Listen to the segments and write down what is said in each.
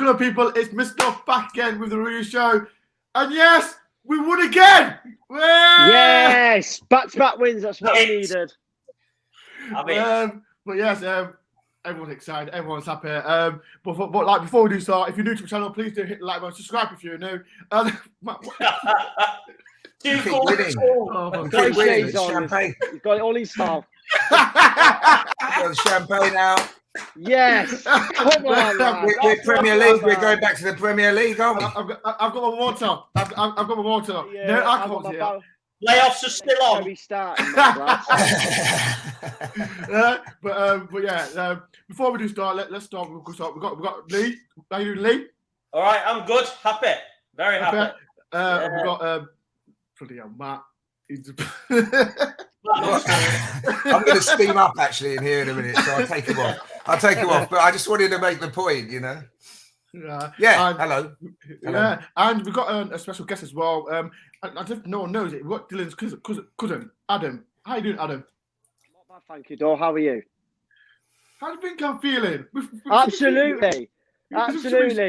Welcome, people. It's Mr. back again with the review show. And yes, we won again. Yay! Yes, back-to-back wins. That's what we needed. But yes, everyone's excited. Everyone's happy. But like before we do start, if you're new to the channel, please do hit the like button, subscribe if you're new. Keep winning. Champagne. He's got it all in style. Got the champagne out. Yes. Come on, We're Premier League. We're going back to the Premier League, aren't we? I've got my water. I've got my water. Yeah, no alcohol here. Playoffs are still on. But yeah, before we do start, let's start. We've got Lee. How you doing, Lee? All right, I'm good. Happy. Very happy. We've got bloody hell, Matt. I'm going to steam up actually in here in a minute, so I'll take him off. But I just wanted to make the point, you know. Yeah. Hello. Yeah, and we've got a special guest as well. I don't know if no one knows it. We've got Dylan's cousin, Adam. How you doing, Adam? Not bad, thank you, Dor. How are you? How do you think I'm feeling? Absolutely.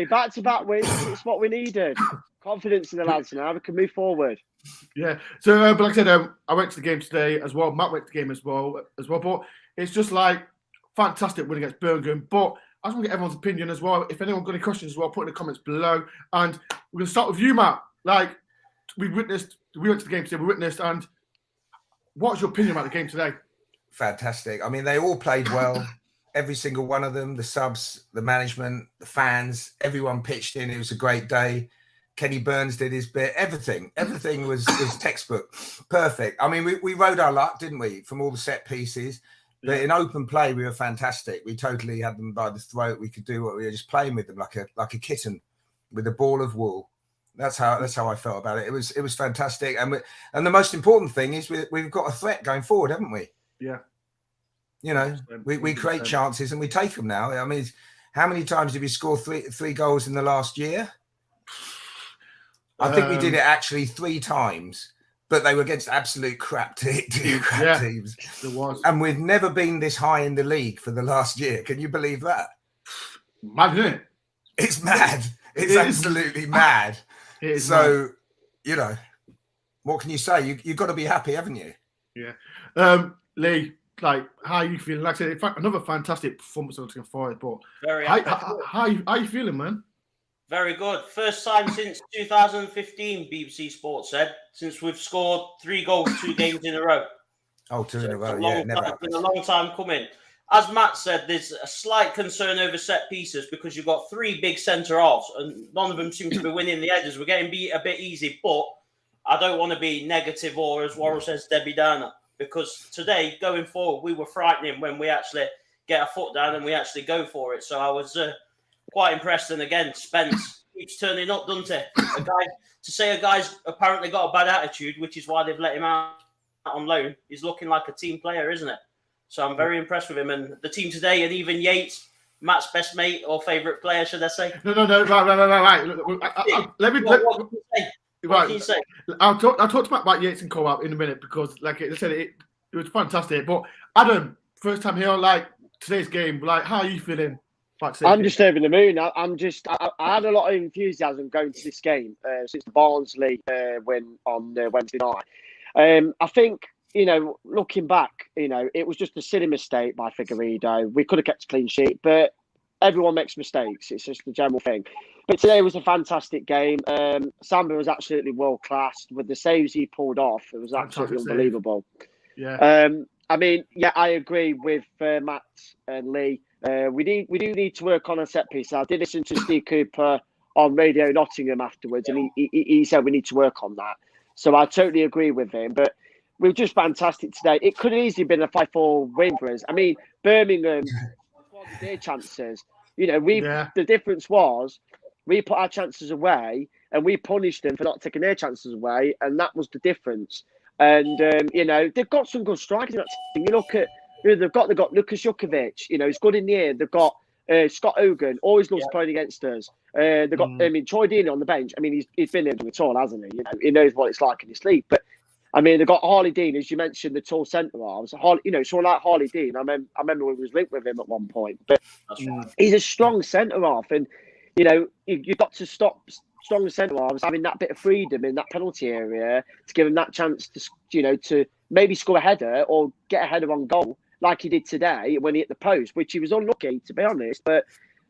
Back-to-back wins. It's what we needed. Confidence in the lads now. We can move forward. Yeah. So, but like I said, I went to the game today as well. Matt went to the game as well. But it's just like fantastic win against Birmingham. But I just want to get everyone's opinion as well. If anyone got any questions as well, put in the comments below. And we're going to start with you, Matt. Like, we went to the game today, and what's your opinion about the game today? Fantastic. I mean, they all played well. Every single one of them, the subs, the management, the fans, everyone pitched in. It was a great day. Kenny Burns did his bit. Everything was textbook. Perfect. I mean, we rode our luck, didn't we, from all the set pieces. But in open play, we were fantastic. We totally had them by the throat. We could do what we were just playing with them like a kitten with a ball of wool. That's how I felt about it. It was fantastic. And the most important thing is we've got a threat going forward, haven't we? Yeah. You know, we create chances and we take them now. I mean, how many times did we score three goals in the last year? I think we did it actually 3 times, but they were against absolute crap teams. It was. And we've never been this high in the league for the last year. Can you believe that? Mad, isn't it? It's mad. It's absolutely mad. It is so, mad. You know, what can you say? You've got to be happy, haven't you? Yeah. Lee, like, how are you feeling? Like I said, in fact, another fantastic performance on Nottingham Forest, but Very how you feeling, man? Very good. First time since 2015, BBC Sports said, since we've scored 3 goals 2 games in a row. Oh, 2 in a row, It's been a long time coming. As Matt said, there's a slight concern over set pieces because you've got 3 big centre-halves and none of them seem to be winning the headers. We're getting beat a bit easy, but I don't want to be negative or, as Warren says, Debbie Downer, because today, going forward, we were frightening when we actually get a foot down and we actually go for it. So I was quite impressed. And again, Spence keeps turning up, doesn't he? A guy's apparently got a bad attitude, which is why they've let him out on loan. He's looking like a team player, isn't it? So I'm very impressed with him and the team today, and even Yates, Matt's best mate or favourite player, should I say? No. Right. What can you say? I'll talk about Yates and Colback in a minute because, like I said, it was fantastic. But Adam, first time here, like today's game, like how are you feeling? I'm just over the moon. I had a lot of enthusiasm going to this game since the Barnsley win on Wednesday night. I think, you know, looking back, you know, it was just a silly mistake by Figueiredo. We could have kept a clean sheet, but everyone makes mistakes. It's just the general thing. But today was a fantastic game. Samba was absolutely world class with the saves he pulled off. It was absolutely unbelievable. Yeah. I mean, yeah, I agree with Matt and Lee. We do need to work on a set piece. I did listen to Steve Cooper on Radio Nottingham afterwards, and he said we need to work on that. So I totally agree with him. But we were just fantastic today. It could have easily been a 5-4 win for us. I mean, Birmingham squandered their chances. You know, the difference was we put our chances away and we punished them for not taking their chances away, and that was the difference. And you know, they've got some good strikers in that team. You look at who they've got Lucas Djukovic, you know, he's good in the air. They've got Scott Hogan, always loves playing against us. They've got Troy Deeney on the bench. I mean, he's been there at all, hasn't he? You know, he knows what it's like in his sleep. But I mean, they've got Harley Dean, as you mentioned, the tall centre halves. You know, someone like Harley Dean. I remember we was linked with him at one point. But he's a strong centre half, and you've got to stop stronger centre halves having that bit of freedom in that penalty area to give them that chance to maybe score a header or get a header on goal like he did today when he hit the post, which he was unlucky, to be honest. But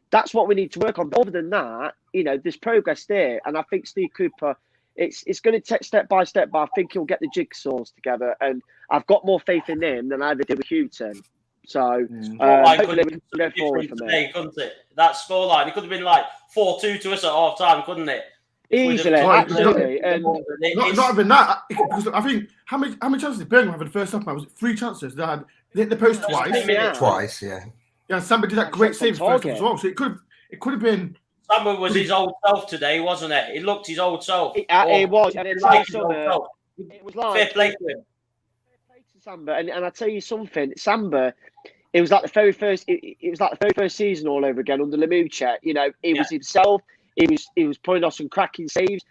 that's what we need to work on. But other than that, there's progress there. And I think Steve Cooper, it's going to take step by step, but I think he'll get the jigsaws together. And I've got more faith in him than I ever did with Houghton. So hopefully we can go forward from there. Couldn't it? That scoreline, it could have been like 4-2 to us at half time, couldn't it? Easily, absolutely. Not even that. Because I think how many chances did Birmingham have in the first half? Was it 3 chances? They hit the post twice. Twice, yeah. Yeah, somebody did that great save first as well. So it could have been. Samba was his old self today, wasn't it? He looked his old self. It was, and it's like it was like fair play to him. Samba, and I tell you something, Samba. It was like the very first. It was like the very first season all over again under Lemuche. He was himself. He was putting off some cracking saves.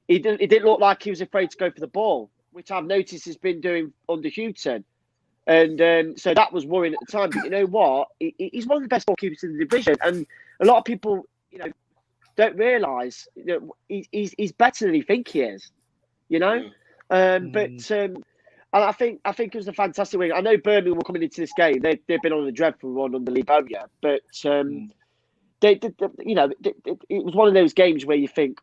It didn't look like he was afraid to go for the ball, which I've noticed he's been doing under Houghton. And so that was worrying at the time. But you know what? He's one of the best goalkeepers in the division, and a lot of people, don't realise he's better than he think he is. And I think it was a fantastic win. I know Birmingham were coming into this game. They've been on a dreadful run under Lee Bowyer, but it was one of those games where you think,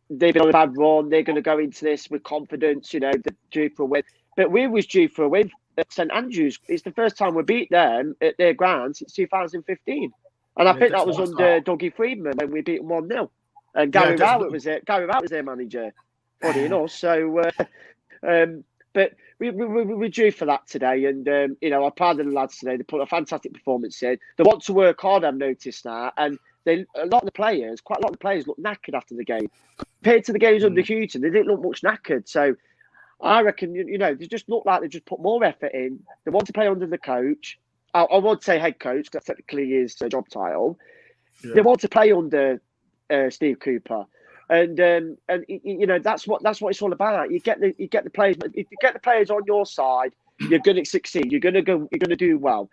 they've been on a bad run. They're going to go into this with confidence. They're due for a win. But we was due for a win at St Andrews. It's the first time we beat them at their ground since 2015, and I think that was under Dougie Freedman when we beat them 1-0. And Gary Rowett was there. Gary Rowett was their manager, funny enough. So. But we're due for that today, and I'm proud of the lads today. They put a fantastic performance in. They want to work hard. I've noticed that, and quite a lot of the players look knackered after the game compared to the games under Houghton. They didn't look much knackered. So I reckon they just look like they just put more effort in. They want to play under the coach. I would say head coach because that's technically his job title. Yeah. They want to play under Steve Cooper. And that's what it's all about. You get the players. If you get the players on your side, you're going to succeed. You're going to do well,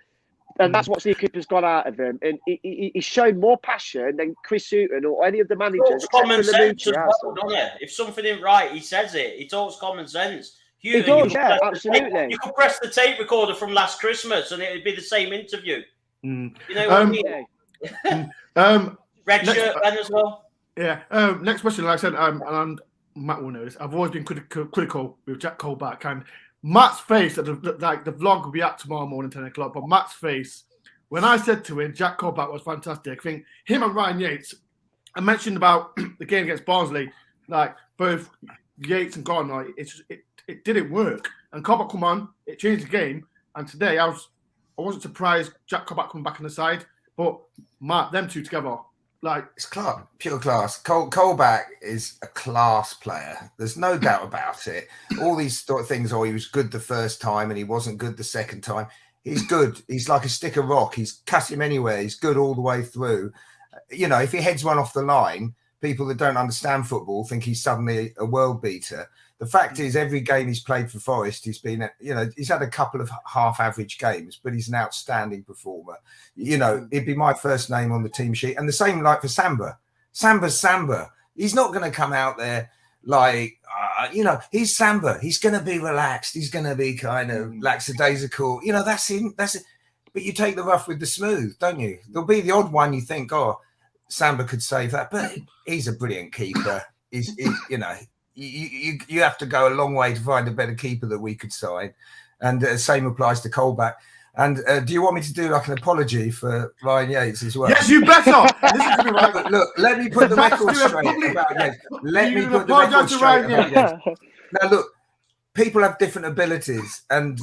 and that's what Steve Cooper's got out of him. And he's shown more passion than Chris Houghton or any of the managers. He talks common sense as well, doesn't he? If something ain't right, he says it. He talks common sense. He does, yeah, absolutely. You could press the tape recorder from last Christmas, and it'd be the same interview. You know what I mean? Red shirt then as well. Yeah. Next question, like I said, and Matt will know this. I've always been critical with Jack Colback, and Matt's face. The vlog will be out tomorrow morning, 10 o'clock. But Matt's face when I said to him, Jack Colback was fantastic. I think him and Ryan Yates. I mentioned about the game against Barnsley, like both Yates and Garner. It didn't work, and Colback come on. It changed the game, and today I wasn't surprised Jack Colback coming back on the side, but Matt, them two together. It's pure class. Colback is a class player. There's no doubt about it. All these things, he was good the first time and he wasn't good the second time. He's good. He's like a stick of rock. He's cut him anywhere. He's good all the way through. If he heads one off the line, people that don't understand football think he's suddenly a world beater. The fact is, every game he's played for Forest, he's been, he's had a couple of half-average games, but he's an outstanding performer. It'd be my first name on the team sheet. And the same like for Samba. Samba's Samba. He's not going to come out there he's Samba. He's going to be relaxed. He's going to be kind of lackadaisical. That's him. That's it. But you take the rough with the smooth, don't you? There'll be the odd one you think, Samba could save that. But he's a brilliant keeper. You have to go a long way to find a better keeper that we could sign. And same applies to Colback. And do you want me to do like an apology for Ryan Yates as well? Yes, you better. Look, let me put the record straight about Yates. Let me put the record straight about Yates. Now, look, people have different abilities, and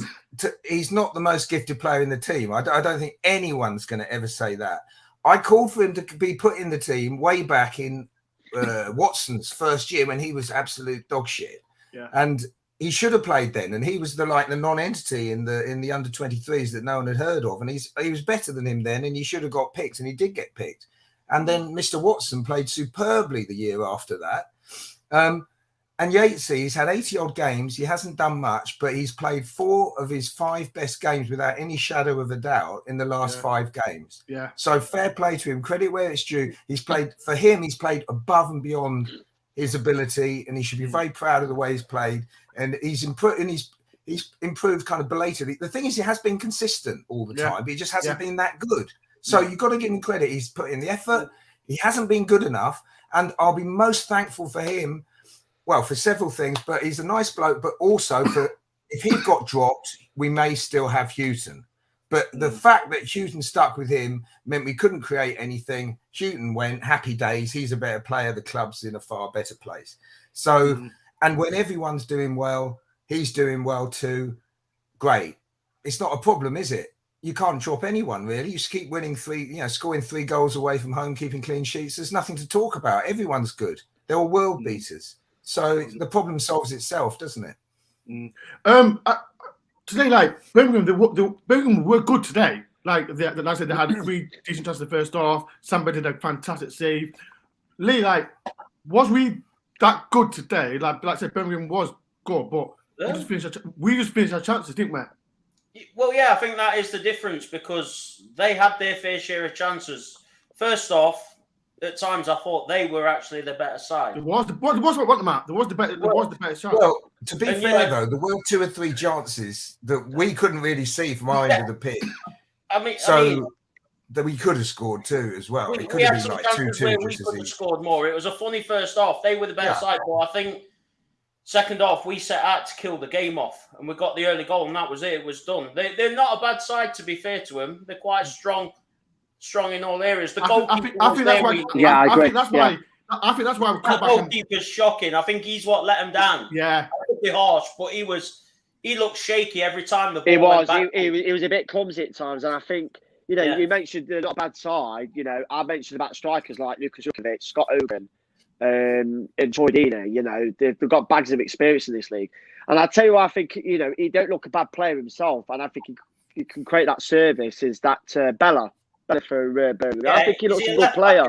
he's not the most gifted player in the team. I don't think anyone's going to ever say that. I called for him to be put in the team way back in Watson's first year when he was absolute dog shit. Yeah. And he should have played then, and he was the non-entity in the under 23s that no one had heard of, and he was better than him then, and he should have got picked, and he did get picked. And then Mr. Watson played superbly the year after that, and And Yates, he's had 80 odd games. He hasn't done much, but he's played 4 of his 5 best games without any shadow of a doubt in the last 5 games. Yeah. So fair play to him. Credit where it's due. He's played above and beyond his ability, and he should be very proud of the way he's played. And he's improved. And he's improved kind of belatedly. The thing is, he has been consistent all the time, but he just hasn't been that good. So you've got to give him credit. He's put in the effort. He hasn't been good enough, and I'll be most thankful for him. Well, for several things, but he's a nice bloke. But also, for if he got dropped, we may still have Houghton. But the fact that Houghton stuck with him meant we couldn't create anything. Houghton went, happy days. He's a better player. The club's in a far better place. So, and when everyone's doing well, he's doing well too. Great. It's not a problem, is it? You can't drop anyone, really. You just keep winning scoring 3 goals away from home, keeping clean sheets. There's nothing to talk about. Everyone's good. They're all world beaters. So the problem solves itself, doesn't it? Today, like Birmingham were good today. Like I said, they had 3 decent chances in the first half. Samba did a fantastic save. Lee, was we that good today? Like I said, Birmingham was good, but we just finished our chances, didn't we? Well, yeah, I think that is the difference, because they had their fair share of chances. First off, at times I thought they were actually the better side. There was the better side. Well, to be fair though, there were 2 or 3 chances that we couldn't really see from our end of the pitch. That we could have scored too as well. It could have been like 2-2. We could have scored more. It was a funny first half. They were the better side, but I think second half we set out to kill the game off, and we got the early goal, and that was it. It was done. They're not a bad side, to be fair to them. They're quite strong in all areas. The goalkeeper I think that's why. I agree. I think that's why that goalkeeper's shocking. I think he's what let him down. Yeah, be harsh, but he looked shaky every time the ball he was. went back. He was a bit clumsy at times, and I think you mentioned they're not a bad side. I mentioned about strikers like Djukovic, Scott Hogan, and Troy Deeney. They've got bags of experience in this league, and I tell you what, I think he don't look a bad player himself, and I think he can create that service. Is that Bella for Birmingham? I think he looks a good player.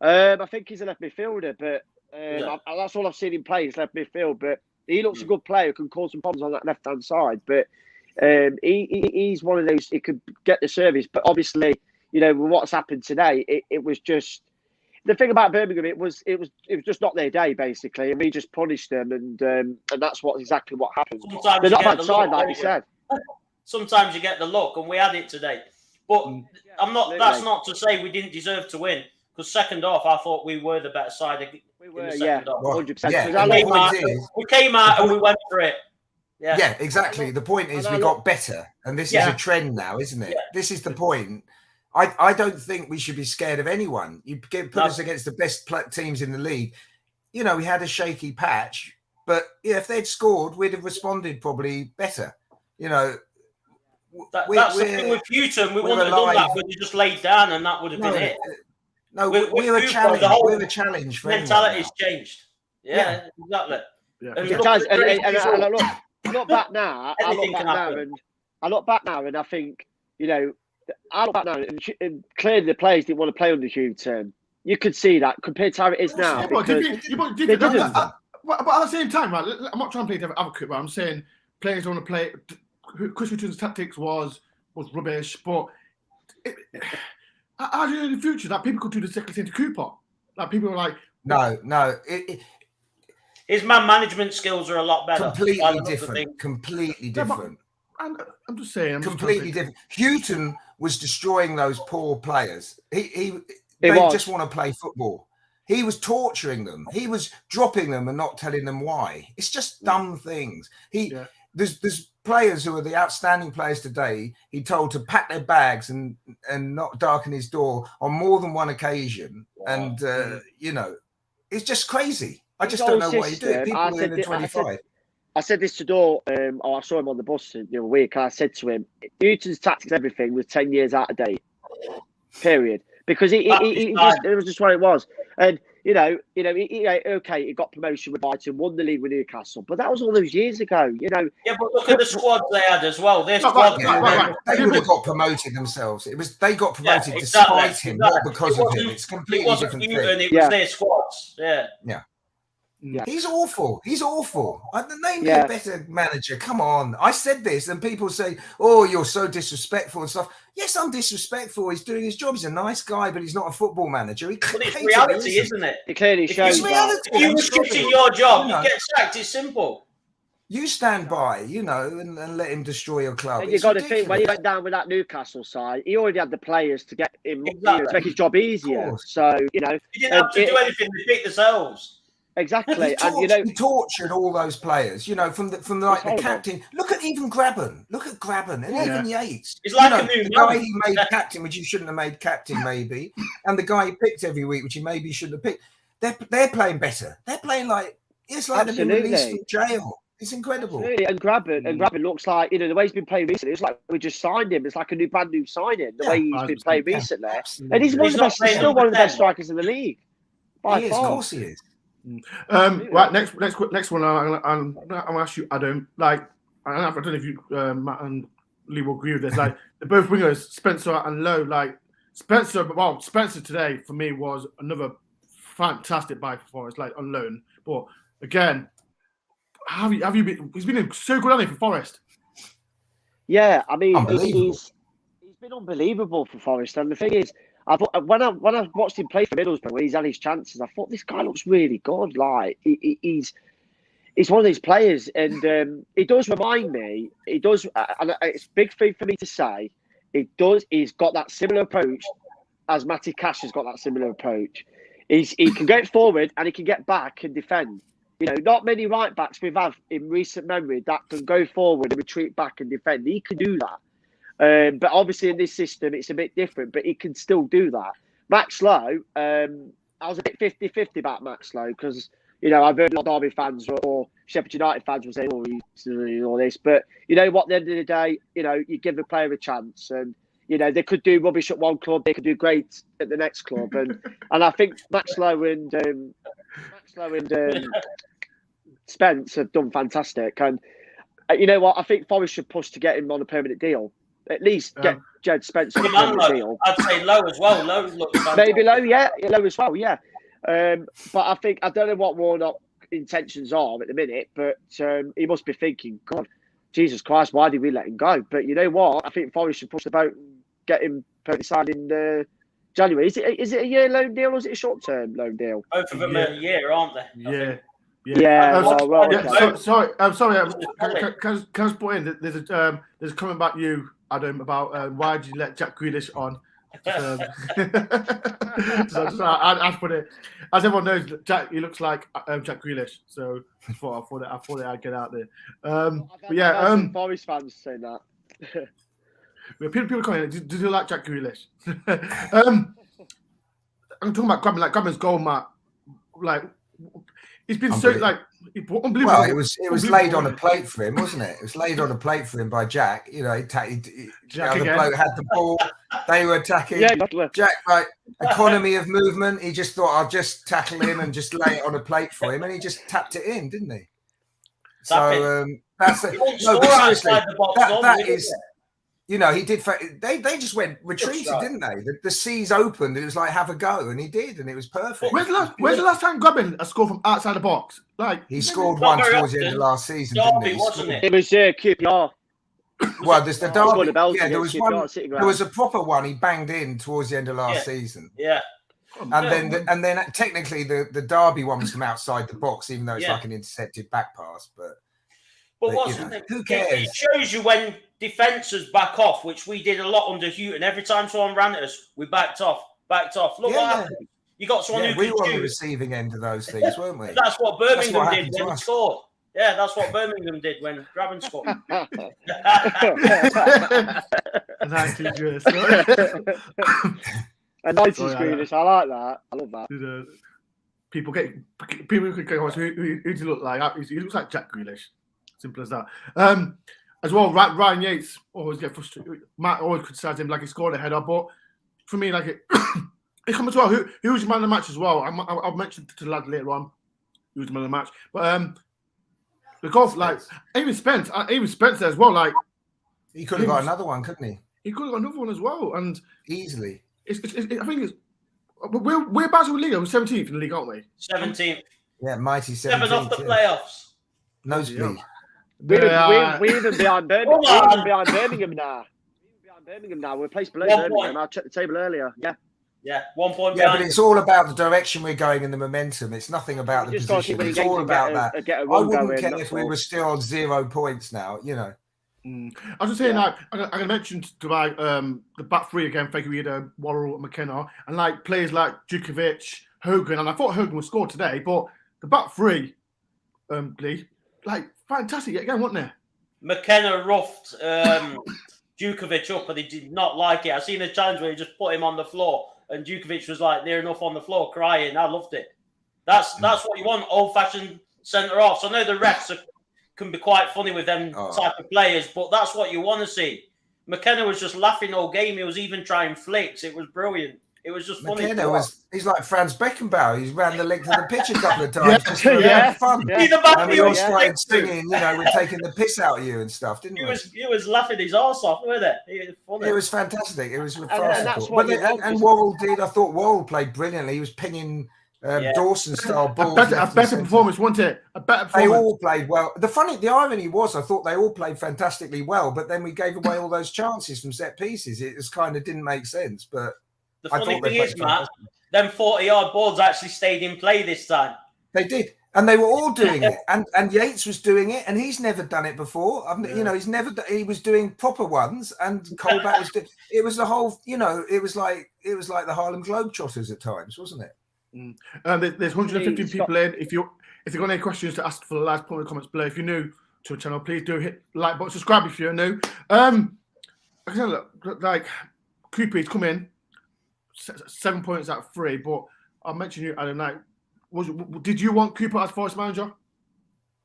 I think he's a left midfielder, but that's all I've seen him play is left midfield. But he looks a good player who can cause some problems on that left hand side. But he's one of those. He could get the service, but obviously, with what's happened today, it was just the thing about Birmingham. It was just not their day basically, and we just punished them, and that's exactly what happened. They're not a bad side, like you said. Sometimes you get the luck, and we had it today. But that's not to say we didn't deserve to win, because second half I thought we were the better side. We were, 100%. We came out and we went for it. Yeah, exactly. The point is we got better, and this is a trend now, isn't it? Yeah. This is the point. I don't think we should be scared of anyone. You put us against the best teams in the league. We had a shaky patch, but if they'd scored, we'd have responded probably better. That's the thing with Houghton. We wouldn't have done that, but you just laid down, and that would have been it. No, we're a challenge. We're a challenge. For mentality's changed. Yeah, exactly. Yeah. And I look back now. I look back now, and I think I look back now, and clearly the players didn't want to play under Houghton. You could see that compared to how it is now. But at the same time, right, I'm not trying to play devil's advocate, but I'm saying players don't want to play. Chris Houghton's tactics was rubbish, but how do you know in the future that people could do the second thing to Cooper? Like people are like, no. His man management skills are a lot better. Completely different. And I'm just saying, completely different. Houghton was destroying those poor players. They just want to play football. He was torturing them. He was dropping them and not telling them why. It's just dumb things. There's players who are the outstanding players today. He told to pack their bags and not darken his door on more than one occasion. And it's just crazy. I just don't know what he did. People are in the 25. I said this to Dore. I saw him on the bus the other week. I said to him, Newton's tactics, everything was 10 years out of date. Period. Because it was just what it was. And he got promotion with Myton, won the league with Newcastle, but that was all those years ago. Yeah, but look at the squad they had as well. Their squad, they would have got promoted themselves. They got promoted despite him, not because of him. It's completely different thing. It was their squads. Yeah. Yeah. He's awful. He's awful. Name me Yeah. a better manager. Come on. I said this, and people say, "Oh, you're so disrespectful and stuff." Yes, I'm disrespectful. He's doing his job. He's a nice guy, but he's not a football manager. But it's reality, isn't it? It clearly shows If that. you were shooting your job, you get sacked. It's simple. You stand by, and let him destroy your club. And you've got to think, when he went down with that Newcastle side, he already had the players to get him to make his job easier. So, he didn't have to do anything to pick themselves. Exactly. He tortured all those players, from the captain. Look at even Grabban. And even Yates. It's like a new the guy he made captain, which he shouldn't have made captain, maybe, and the guy he picked every week, which he maybe shouldn't have picked. They're playing better. They're playing like they've been released from jail. It's incredible. Absolutely. And Grabban looks like, the way he's been playing recently, it's like we just signed him. It's like a brand new signing, the way he's been playing recently. Absolutely. And he's still one of the best strikers in the league. Of course he is. Right, next one. I'm gonna ask you, Adam. I don't know if you, Matt and Lee will agree with this. They're both wingers, Spencer and Lowe. Spencer today for me was another fantastic buy for Forest, on loan. But again, have you been? He's been so good, hasn't he, for Forest? Yeah, I mean, he's been unbelievable for Forest. And the thing is, when I watched him play for Middlesbrough, when he's had his chances, I thought this guy looks really good. He's one of these players, and he does remind me. He does, and it's a big thing for me to say. He's got that similar approach as Matty Cash has got that similar approach. He can get forward and he can get back and defend. Not many right backs we've had in recent memory that can go forward and retreat back and defend. He can do that. But obviously in this system, it's a bit different, but he can still do that. Max Lowe, I was a bit 50-50 about Max Lowe because, I've heard a lot of Derby fans or Sheffield United fans will say, oh, he's doing all this. But you know what, at the end of the day, you give the player a chance and, they could do rubbish at one club, they could do great at the next club. And I think Max Lowe and Spence have done fantastic. And you know what, I think Forest should push to get him on a permanent deal. At least get Jed Spence on a permanent deal. I'd say Lowe as well. Lowe looks fantastic. Maybe Lowe, Lowe as well, yeah. But I don't know what Warnock's intentions are at the minute, but he must be thinking, God, Jesus Christ, why did we let him go? But you know what? I think Forest should push the boat and get him permanently signed in January. Is it a year loan deal or is it a short-term loan deal? Both of them are a year, aren't they? Yeah. Sorry. I'm sorry. Can I just put in that there's a comment about you, Adam, about why did you let Jack Grealish on? I put it, as everyone knows, Jack. He looks like Jack Grealish, so I thought I'd get out there. But yeah, Forest fans saying that. People coming. Do you like Jack Grealish? I'm talking about Grabban's goal, Matt. He's been so unbelievable. Well, it was laid on a plate for him, wasn't it? It was laid on a plate for him by Jack. The bloke had the ball. They were attacking. Yeah, Jack, economy of movement. He just thought, I'll just tackle him and just lay it on a plate for him, and he just tapped it in, didn't he? So that's it. No, but seriously, that is. He did. They just retreated, didn't they? The seas opened. It was like, have a go, and he did, and it was perfect. Where's the last time Grabban a score from outside the box? He scored one towards the end of last season, didn't he? Wasn't it? It was QPR. Well, there's the Derby. Yeah, there was one. There was a proper one he banged in towards the end of last season. Yeah. And then technically the Derby one was from outside the box, even though it's like an intercepted back pass. But who cares? It shows you when defences back off, which we did a lot under Houghton. Every time someone ran at us, we backed off. Look what happened. You got someone who we were on the receiving end of those things, weren't we? That's what Birmingham did when he scored. Yeah, that's what Birmingham did when Grabban scored. A 90s Greenish, I like that. I love that. People could go, who does he look like? He looks like Jack Grealish. Simple as that. As well, Ryan Yates always get frustrated. Matt always criticised him like he scored a header, but for me, it comes as well. Who was your man of the match as well? I'll mention to the lad later on who was the man of the match. But the golf, even Spencer as well. He could have got another one, couldn't he? He could have got another one as well, and easily. I think we're about to league. We're 17th in the league, aren't we? 17th. Yeah, mighty 7 off the 17th. playoffs. Nosebleed. We're even behind Birmingham. Come on. We're even behind Birmingham now. We're placed below 1 Birmingham. point. I checked the table earlier. Yeah. Yeah, 1 point Yeah, behind. but it's all about the direction we're going and the momentum. It's nothing about the We just gotta keep position. winning It's games all and about that. get a I run wouldn't going, care that's if we all. were still on 0 points now, I was just saying, like, I mentioned to like the back three again, Faker, we had Worrell and McKenna, and like players like Djukovic, Hogan, and I thought Hogan would score today, but the back three, Lee, like fantastic again, weren't they? McKenna roughed Djukovic up, and he did not like it. I seen a challenge where he just put him on the floor, and Djukovic was like near enough on the floor crying. I loved it. That's what you want, old-fashioned centre-halves. I know the refs can be quite funny with them type of players, but that's what you want to see. McKenna was just laughing all game. He was even trying flicks. It was brilliant. It was just funny. He's like Franz Beckenbauer. He's ran the length of the pitch a couple of times just for fun. Yeah. And we all started singing, we're taking the piss out of you and stuff, didn't we? He was laughing his arse off, wasn't it? It was funny. It was fantastic. It was And that's what and Worrell did. I thought Worrell played brilliantly. He was pinging Dawson-style balls. A better performance, wasn't it? A better performance. They all played well. The irony was, I thought they all played fantastically well, but then we gave away all those chances from set pieces. It just kind of didn't make sense. But the funny thing is, Matt, them 40-yard boards actually stayed in play this time. They did. And they were all doing it. And Yates was doing it, and he's never done it before. He was doing proper ones, and Colback was doing it. Was the whole, it was like the Harlem Globetrotters at times, wasn't it? There's 115 people in. If you've got any questions to ask for the lads, put in the comments below. If you're new to the channel, please do hit the like button, subscribe if you're new. Like Cooper's come in 7 points out of 3, but I mentioned you, Adam. Like, did you want Cooper as Forest manager?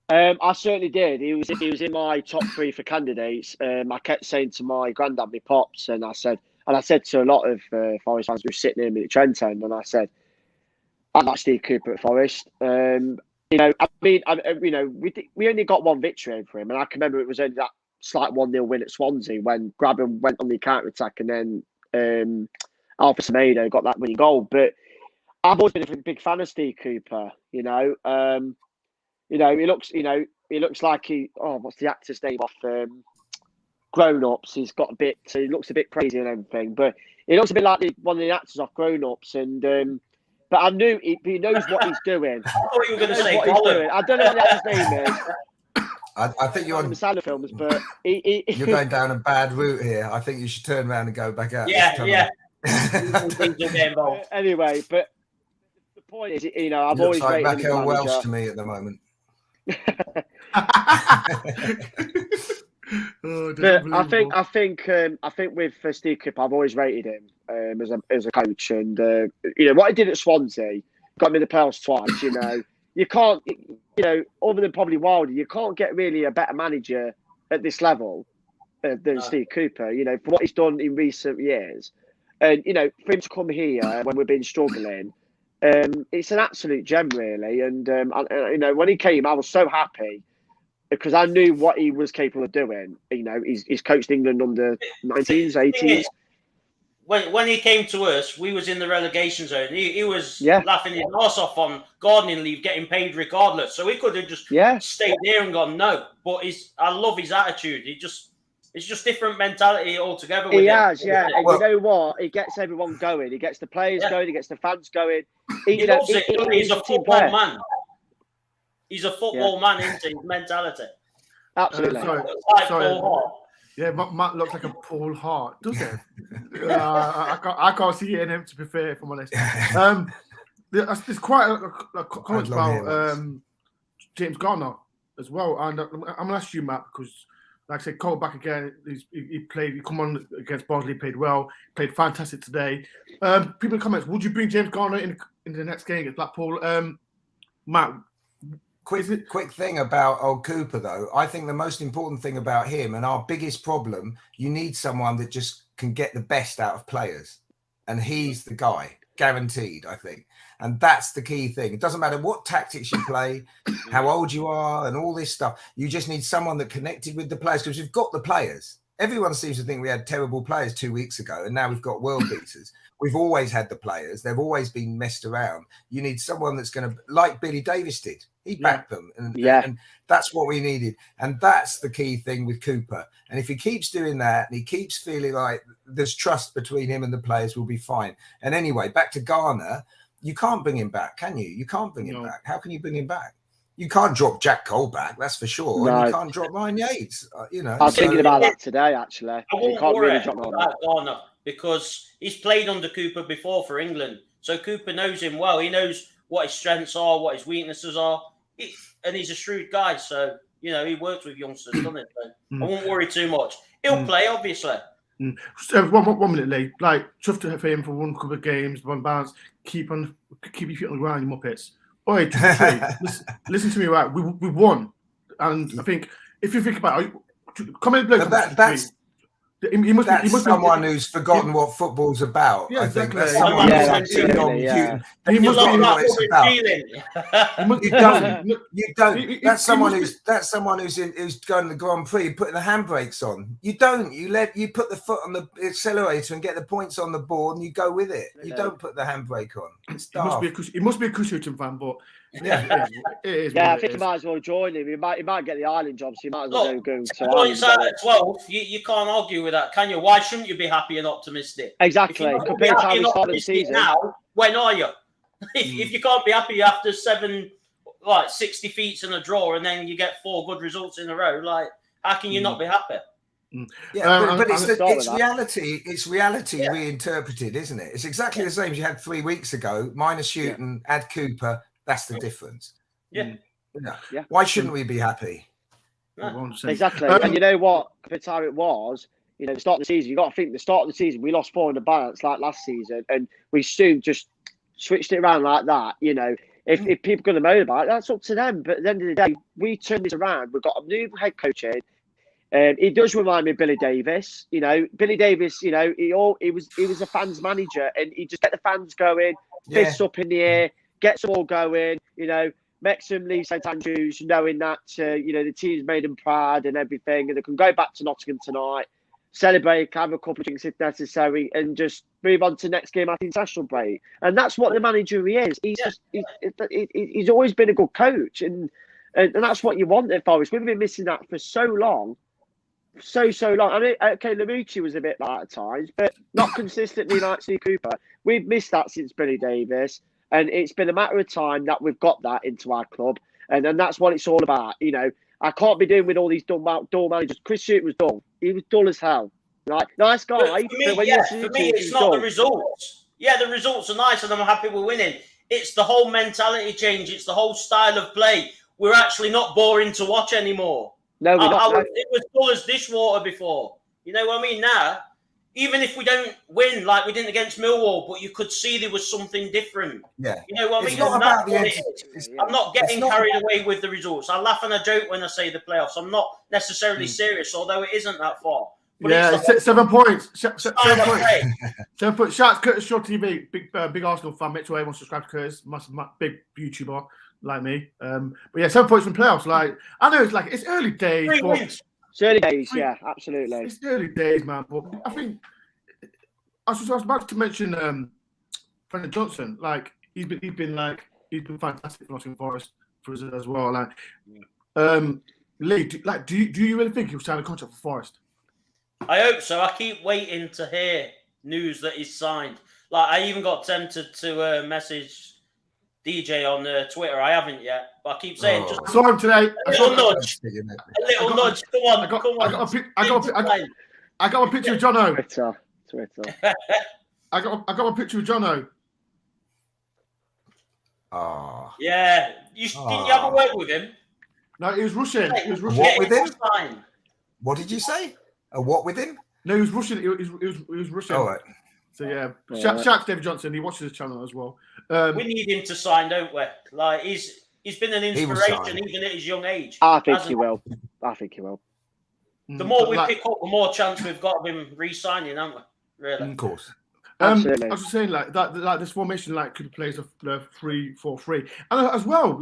I certainly did. He was in my top 3 for candidates. I kept saying to my granddad, my pops, and I said to a lot of Forest fans who were sitting in at Trent End, and I said, I like Steve Cooper at Forest. We only got 1 victory over him, and I can remember it was only that slight 1-0 win at Swansea when Grabban went on the counter attack, and then Alpha Semedo got that winning goal. But I've always been a big fan of Steve Cooper. He looks like what's the actor's name off Grown Ups? He looks a bit crazy and everything, but he looks a bit like one of the actors off Grown Ups, and. But I knew he knows what he's doing. I thought you were going to say what he's doing. I don't know what his name is. I think you're on the Sandler films, but you're going down a bad route here. I think you should turn around and go back out. Anyway, but the point is, I've always like rated him as a Welsh manager. to me at the moment. But I think with Steve Cooper, I've always rated him as a coach, and what he did at Swansea got me the playoffs twice. You can't, other than probably Wilder, you can't get really a better manager at this level than Steve Cooper. For what he's done in recent years, and for him to come here when we've been struggling, it's an absolute gem, really. And when he came, I was so happy, because I knew what he was capable of doing. He's coached England under 19s, 18s. When he came to us, we was in the relegation zone. He was laughing his arse off on gardening leave, getting paid regardless. So he could have just stayed there and gone no. But I love his attitude. It's just different mentality altogether. With he him. has, yeah. And you know what? He gets everyone going. He gets the players going. He gets the fans going. He's a football man. He's a football man into his mentality. Absolutely. Sorry. Yeah, Matt looks like a Paul Hart, doesn't he? I can't see it in him, to be fair, if I'm honest. There's quite a comment about James Garner as well. And I'm going to ask you, Matt, because, like I said, Colback again, he come on against Barnsley, played well, played fantastic today. People in the comments, would you bring James Garner in the next game against Blackpool? Matt, Quick thing about old Cooper, though. I think the most important thing about him, and our biggest problem, you need someone that just can get the best out of players. And he's the guy, guaranteed, I think. And that's the key thing. It doesn't matter what tactics you play, how old you are, and all this stuff. You just need someone that connected with the players, because you've got the players. Everyone seems to think we had terrible players 2 weeks ago, and now we've got world beaters. We've always had the players. They've always been messed around. You need someone that's going to, like Billy Davis did. He backed them. And that's what we needed. And that's the key thing with Cooper. And if he keeps doing that and he keeps feeling like there's trust between him and the players, we'll be fine. And anyway, back to Garner, you can't bring him back, can you? You can't bring him back. How can you bring him back? You can't drop Jack Colback, that's for sure. No. And you can't drop Ryan Yates. I was thinking about that today, actually. I won't worry about Garner because he's played under Cooper before for England. So Cooper knows him well. He knows what his strengths are, what his weaknesses are. And he's a shrewd guy. So, he works with youngsters, doesn't it? So I won't worry too much. He'll play, obviously. So one minute, Lee. Tough to for him for one couple of games, one bounce. Keep your feet on the ground, you muppets. Oi, listen to me, right? We won, and I think if you think about it, that's someone who's forgotten what football's about. Yeah, I think exactly. that's someone who's too young. He must know what it's about. You don't. That's someone who's going to the Grand Prix putting the handbrakes on. You don't. You put the foot on the accelerator and get the points on the board, and you go with it. You don't put the handbrake on. He must be a Kushooton fan, but it is. Yeah, I think he might as well join him. He might get the island job, so he might as well go to points out at 12. You can't argue with that, can you? Why shouldn't you be happy and optimistic? Exactly. Compared to how we started the season. Now, when are you? If you can't be happy after 60 feet in a draw, and then you get 4 good results in a row, how can you not be happy? Yeah, but it's reality. It's reality reinterpreted, isn't it? It's exactly the same as you had 3 weeks ago. Minus Houghton, add Cooper. That's the difference. Yeah. Why shouldn't we be happy? Exactly. And you know what? Compared to how it was, the start of the season, you got to think the start of the season, we lost 4 in the balance like last season, and we soon just switched it around like that. If people are going to moan about it, that's up to them. But at the end of the day, we turned this around. We've got a new head coach in. He does remind me of Billy Davis. Billy Davis, he was a fans manager, and he just get the fans going, fists up in the air, gets them all going, makes them leave St Andrews knowing that, the team's made them proud and everything, and they can go back to Nottingham tonight, celebrate, have a couple of drinks if necessary, and just move on to next game after international break. And that's what the manager he is. He's always been a good coach, and that's what you want at Forest. We've been missing that for so long. So long. I mean, okay, Lamucci was a bit like at times, but not consistently like Steve Cooper. We've missed that since Billy Davis. And it's been a matter of time that we've got that into our club. And that's what it's all about. I can't be doing with all these dull managers. Chris Shute was dull. He was dull as hell. Right? Nice guy. For me, it's not the results. Yeah, the results are nice and I'm happy we're winning. It's the whole mentality change. It's the whole style of play. We're actually not boring to watch anymore. No, we're not. It was dull as dishwater before. You know what I mean? Now, even if we don't win like we didn't against Millwall, but you could see there was something different. Yeah. You know what I mean? It's not about I'm not getting carried away with the results. I laugh and I joke when I say the playoffs. I'm not necessarily serious, although it isn't that far. But 7 points. 7 points. 7 points. Shout out to Curtis Shaw TV, big Arsenal fan. Make sure everyone subscribe to Curtis. Big YouTuber like me. But 7 points from playoffs. I know it's early days. 3 wins. It's early days, absolutely. It's early days, man. But I think I was about to mention Brendan Johnson. He's been fantastic for Nottingham Forest for us as well. Lee, do you really think he'll sign a contract for Forest? I hope so. I keep waiting to hear news that he's signed. I even got tempted to message DJ on Twitter. I haven't yet, but I keep saying just I saw him today. A little nudge. Come on. I got a picture of Jono. Twitter. I got a picture of Jono. Oh. Yeah. Didn't you have a word with him? No, he was Russian. What with him? What did you say? A what with him? No, he was Russian. He was Russian. All right. So yeah, shout out to David Johnson. He watches the channel as well. We need him to sign, don't we? He's been an inspiration even at his young age. I think he will. The more we pick up, the more chance we've got of him re-signing, haven't we? Really? Of course. I was just saying that this formation could play as a 3-4-3, and as well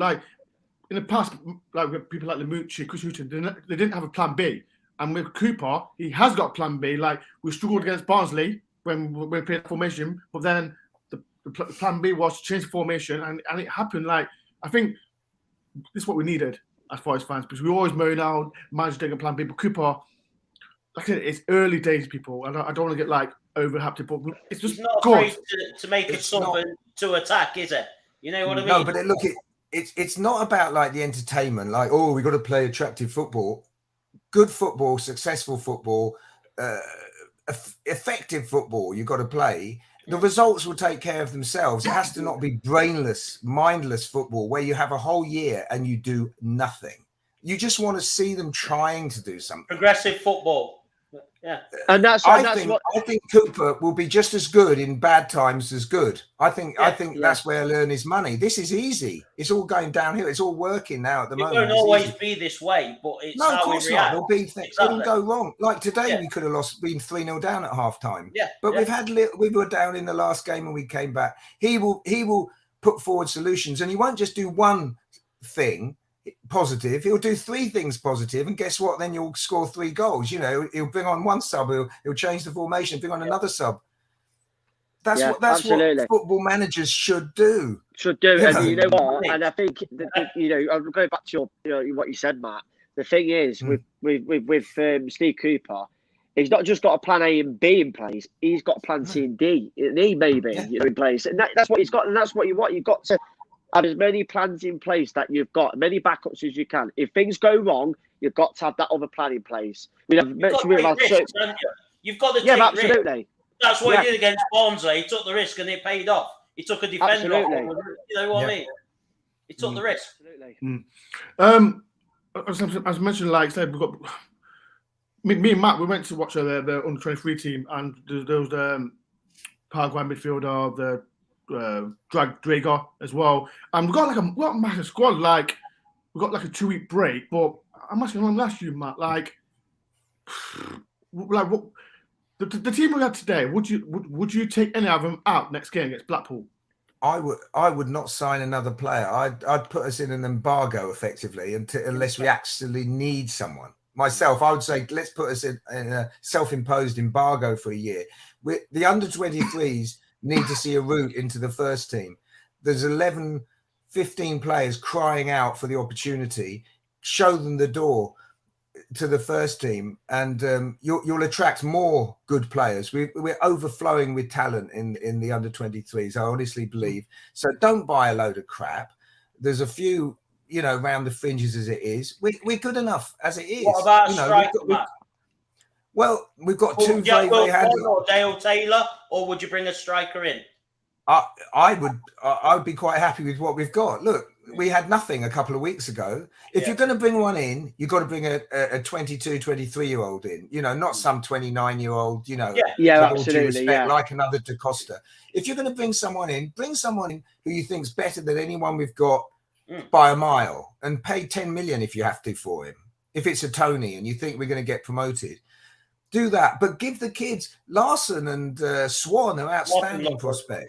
in the past, with people like Lamucci, Chris Houghton, they didn't have a plan B. And with Cooper, he has got plan B. Like, we struggled against Barnsley when we played formation, but then the plan B was to change the formation, and it happened. Like, I think this is what we needed as far as fans, because we always moan out, manage taking plan B, but Cooper, like I said, it's early days, people, and I don't want to get like overhyped, but it's just He's not good. afraid to make it something to attack, is it? You know what I mean? No, but look, it's not about like the entertainment, like, oh, we got to play attractive football. Good football, successful football, effective football, you've got to play. The results will take care of themselves. It has to not be brainless, mindless football where you have a whole year and you do nothing. You just want to see them trying to do something. Progressive football. Yeah. And I think Cooper will be just as good in bad times as good. I think that's where he'll earn his money. This is easy. It's all going downhill. It's all working now at the moment. It won't always be this way, but it's no, of how we course react. not. There'll be things. It'll go wrong. Like today, we could have been 3-0 down at half time. Yeah. But we were down in the last game and we came back. He will put forward solutions, and he won't just do one thing positive. He'll do 3 things positive, and guess what? Then you'll score 3 goals. You know, he'll bring on one sub, he'll change the formation, bring on another sub. That's what football managers should do. And you know what? And I think I'm going back to what you said, Matt. The thing is with Steve Cooper, he's not just got a plan A and B in place. He's got a plan C and D, and E maybe in place, and that's what he's got, and that's what you want. You've got to have as many plans in place that you've got, many backups as you can. If things go wrong, you've got to have that other plan in place. You've got to take absolutely. Risk. That's what he did against Barnsley. He took the risk and it paid off. He took a defender off. You know what I mean? He took the risk. Absolutely. As mentioned, like I said, we've got me and Matt. We went to watch the under 23 team, and there was the Paraguay midfielder, the Drager as well, and we got a massive squad. Like, we got like a 2-week break, but I'm asking, I'm gonna ask you, Matt, like what the team we had today, would you take any of them out next game against Blackpool? I would not sign another player. I'd put us in an embargo effectively unless we actually need someone. Myself, I would say let's put us in a self-imposed embargo for a year. The under 23s need to see a route into the first team. There's 11, 15 players crying out for the opportunity. Show them the door to the first team, and you'll attract more good players. We're overflowing with talent in the under 23s. I honestly believe. So don't buy a load of crap. There's a few, around the fringes as it is. We're good enough as it is. What about striker? Well, we've got 2 very handy. Or Dale Taylor, or would you bring a striker in? I would be quite happy with what we've got. Look, we had nothing a couple of weeks ago. If you're going to bring one in, you've got to bring a 22, 23-year-old in. Not some 29-year-old. Absolutely. Like another Da Costa. If you're going to bring someone in who you think's better than anyone we've got by a mile, and pay 10 million if you have to for him. If it's a Tony and you think we're going to get promoted. Do that, but give the kids. Larson and Swan are outstanding prospects.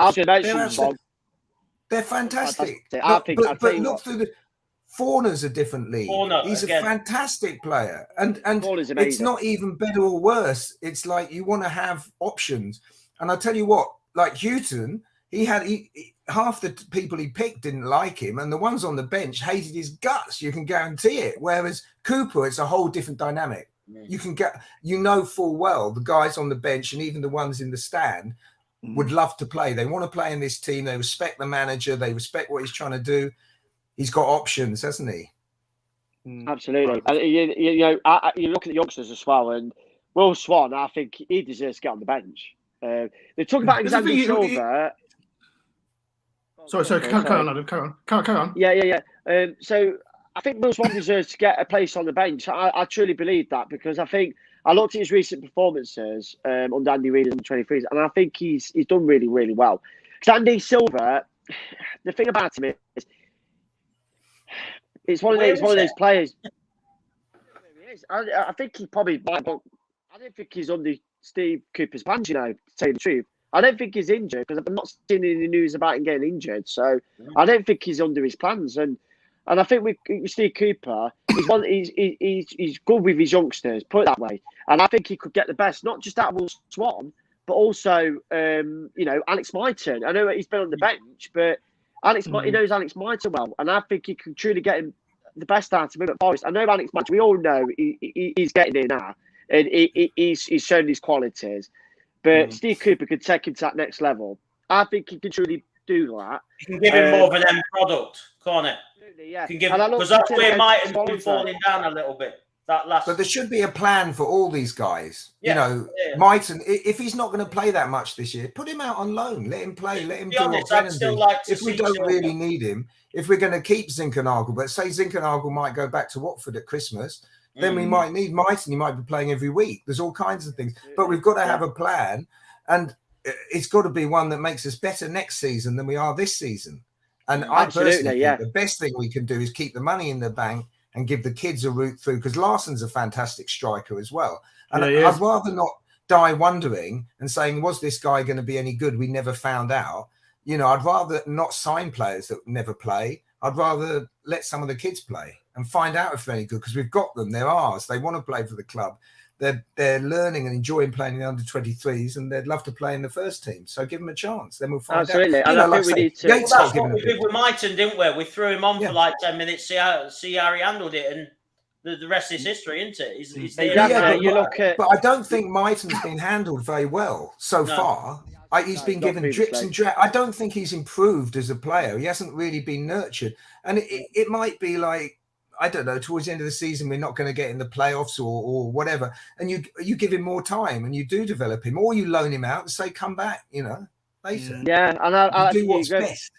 They're fantastic. But look through the Fauna's a different league. He's a fantastic player, and it's not even better or worse. It's like you want to have options. And I tell you what, like Houghton, half the people he picked didn't like him, and the ones on the bench hated his guts. You can guarantee it. Whereas Cooper, it's a whole different dynamic. You can get, full well the guys on the bench and even the ones in the stand would love to play. They want to play in this team. They respect the manager. They respect what he's trying to do. He's got options, hasn't he? Absolutely. And you look at the youngsters as well, and Will Swan, I think he deserves to get on the bench. They talk about Alexander Silva. Sorry, carry on, Adam. Carry on. Yeah. So I think Will Swan deserves to get a place on the bench. I truly believe that, because I think I looked at his recent performances under Andy Reid in the 23s, and I think he's done really, really well. Because Andy Silva, the thing about him is, it's one of those players. I think he probably might, but I don't think he's under Steve Cooper's plans, to tell you the truth. I don't think he's injured, because I've not seen any news about him getting injured. So I don't think he's under his plans. And And I think with Steve Cooper, he's good with his youngsters, put it that way. And I think he could get the best, not just out of Will Swan, but also, Alex Myton. I know he's been on the bench, but he knows Alex Myton well. And I think he can truly get him the best out of him at Forest. I know Alex Myton, we all know he's getting in now. And he's shown his qualities. But Steve Cooper could take him to that next level. I think he can truly do that. You can give him more of an end product, can't it? Absolutely, yeah. Because that's where Myton's been falling down a little bit. But there should be a plan for all these guys. Yeah, Myton, if he's not going to play that much this year, put him out on loan. Let him play. Let him do what Brennan do. If we don't really need him, if we're going to keep Zinkernagel, but say Zinkernagel might go back to Watford at Christmas, then we might need Myton. He might be playing every week. There's all kinds of things. But we've got to have a plan. And it's got to be one that makes us better next season than we are this season. And I personally think the best thing we can do is keep the money in the bank and give the kids a route through, because Larsson's a fantastic striker as well. And I'd rather not die wondering and saying, was this guy going to be any good? We never found out. I'd rather not sign players that never play. I'd rather let some of the kids play and find out if they're any good, because we've got them. They're ours. They want to play for the club. They're learning and enjoying playing in the under-23s, and they'd love to play in the first team. So give them a chance. Then we'll find out. And I think we need to. That's what we did with Myton, didn't we? We threw him on for like 10 minutes, see how he handled it, and the rest is history, isn't it? He's but I don't think Myton's been handled very well so far. He's been given drips and drabs. I don't think he's improved as a player. He hasn't really been nurtured, and it might be like, I don't know, towards the end of the season, we're not going to get in the playoffs or whatever. And you give him more time and you do develop him, or you loan him out and say, come back, later. Yeah. And I do what's best.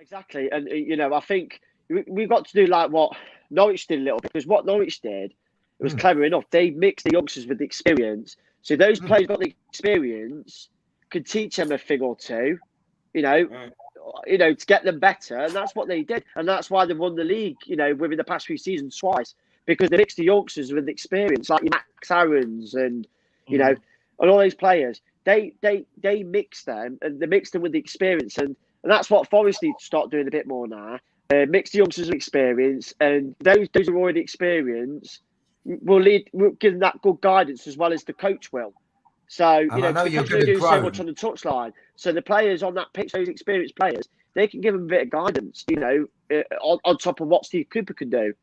Exactly. And, I think we've got to do like what Norwich did a little bit, because what Norwich did, it was clever enough. They mixed the youngsters with the experience. So those players got the experience, could teach them a thing or two, to get them better, and that's what they did, and that's why they won the league. Within the past few seasons twice, because they mixed the youngsters with experience, like Max Aarons and and all these players. They mixed them, and they mixed them with the experience, and that's what Forest need to start doing a bit more now. Mix the youngsters with experience, and those who are already experienced will give them that good guidance as well as the coach will. So, you're doing so much on the touchline. So the players on that pitch, those experienced players, they can give them a bit of guidance, on top of what Steve Cooper can do.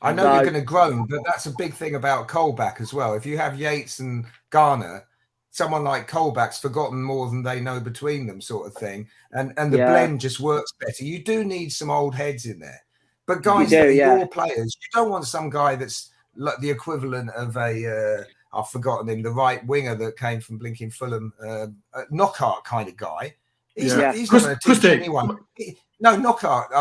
I know you're going to groan, but that's a big thing about Colback as well. If you have Yates and Garner, someone like Colback's forgotten more than they know between them, sort of thing. And the blend just works better. You do need some old heads in there. But guys, your players, you don't want some guy that's like the equivalent of I've forgotten him, the right winger that came from blinking Fulham, Knockout kind of guy. He's not going to teach anyone. Knockout.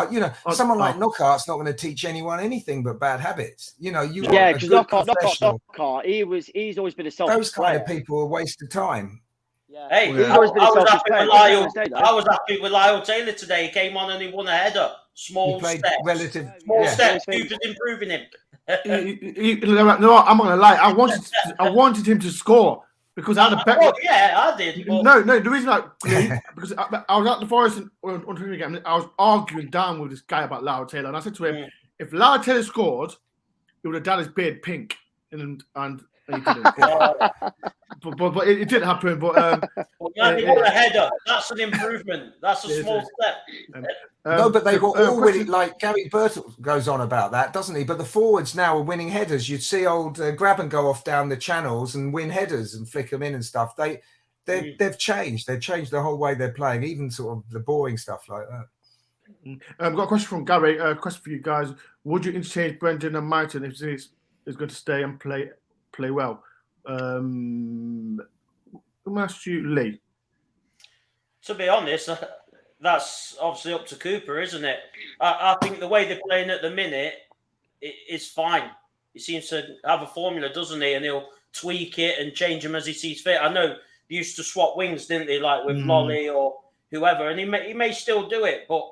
Someone like Knockout's not going to teach anyone anything but bad habits. Because Knockout, he's always been a selfish Those kind of people are a waste of time. Yeah. Hey, I was happy with Lyle Taylor today. He came on and he won a header. Small steps. Cooper's improving him. No, I'm not gonna lie. I wanted him to score because I had a bet. I did. But... No. The reason because I was at the Forest and I was arguing down with this guy about Lyle Taylor, and I said to him, if Lyle Taylor scored, he would have done his beard pink, and he didn't. but it didn't happen. But he got a header. That's an improvement. That's a small step. No, but they've got all really, like Gary Birtle goes on about that, doesn't he? But the forwards now are winning headers. You'd see old Graben go off down the channels and win headers and flick them in and stuff. They've changed. They've changed the whole way they're playing, even sort of the boring stuff like that. I've got a question from Gary. A question for you guys: would you interchange Brendan and Myton if he's going to stay and play well? Who asked you, Lee? To be honest, that's obviously up to Cooper, isn't it? I think the way they're playing at the minute is fine. He seems to have a formula, doesn't he? And he'll tweak it and change them as he sees fit. I know they used to swap wings, didn't they? Like with Lolly or whoever. And he may still do it, but